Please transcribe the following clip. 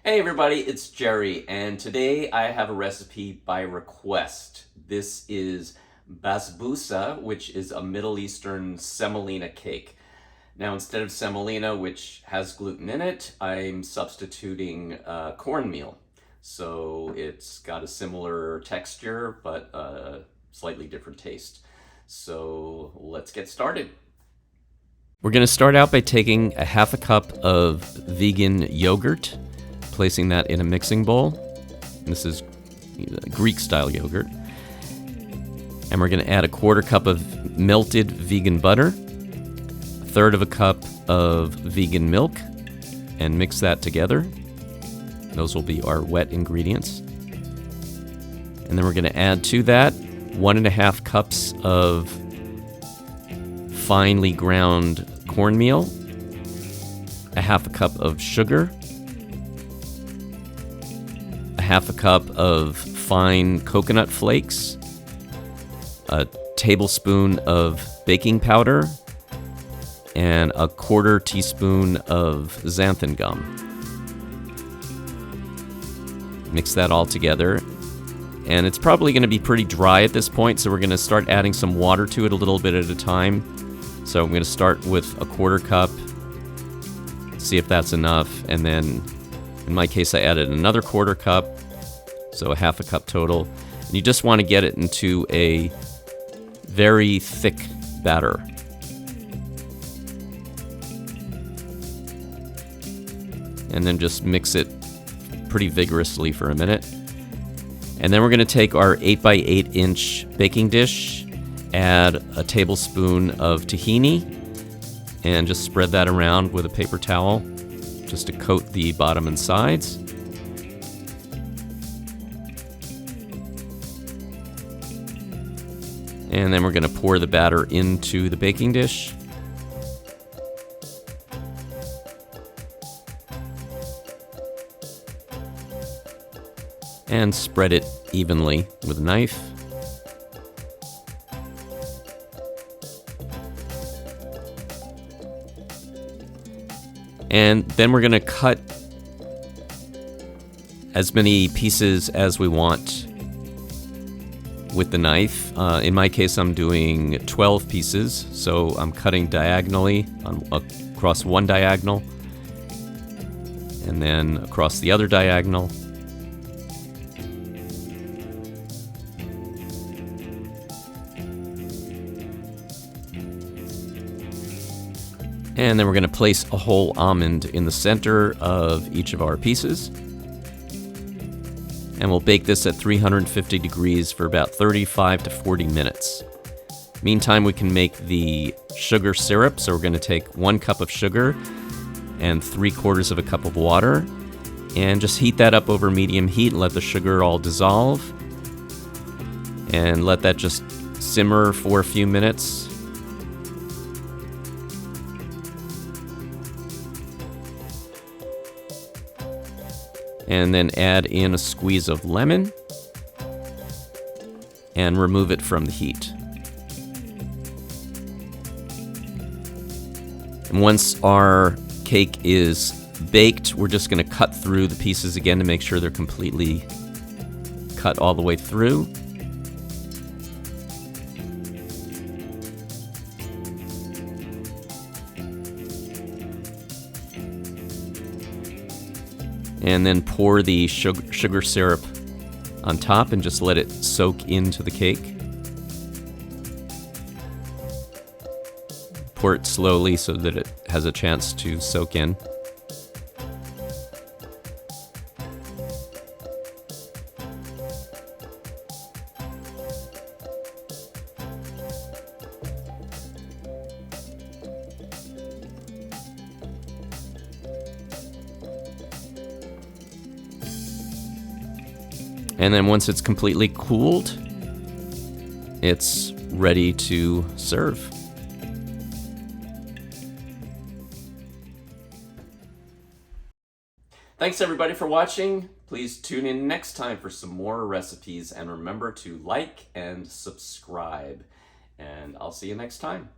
Hey everybody, it's Jerry, and today I have a recipe by request. This is Basbousa, which is a Middle Eastern semolina cake. Now, instead of semolina, which has gluten in it, I'm substituting cornmeal. So it's got a similar texture, but a slightly different taste. So let's get started. We're going to start out by taking a half a cup of vegan yogurt, placing that in a mixing bowl. This is Greek style yogurt. And we're going to add a quarter cup of melted vegan butter, a third of a cup of vegan milk, and mix that together. Those will be our wet ingredients. And then we're going to add to that 1.5 cups of finely ground cornmeal, a half a cup of sugar, a half a cup of fine coconut flakes, a tablespoon of baking powder, and a 1/4 teaspoon of xanthan gum. Mix that all together. And it's probably going to be pretty dry at this point, so we're going to start adding some water to it a little bit at a time. So I'm going to start with a 1/4 cup, see if that's enough, and then in my case I added another 1/4 cup, so a half a cup total. And you just want to get it into a very thick batter. And then just mix it pretty vigorously for a minute. And then we're going to take our 8x8 inch baking dish, add a tablespoon of tahini, and just spread that around with a paper towel just to coat the bottom and sides. And then we're going to pour the batter into the baking dish. And spread it evenly with a knife. And then we're going to cut as many pieces as we want with the knife. In my case, I'm doing 12 pieces, so I'm cutting diagonally across one diagonal, and then across the other diagonal. And then we're going to place a whole almond in the center of each of our pieces. And we'll bake this at 350 degrees for about 35 to 40 minutes. Meantime, we can make the sugar syrup. So we're going to take 1 cup of sugar and 3/4 of a cup of water, and just heat that up over medium heat and let the sugar all dissolve. And let that just simmer for a few minutes. And then add in a squeeze of lemon and remove it from the heat. And once our cake is baked, we're just going to cut through the pieces again to make sure they're completely cut all the way through. And then pour the sugar syrup on top and just let it soak into the cake. Pour it slowly so that it has a chance to soak in. And then once it's completely cooled, it's ready to serve. Thanks everybody for watching. Please tune in next time for some more recipes, and remember to like and subscribe. And I'll see you next time.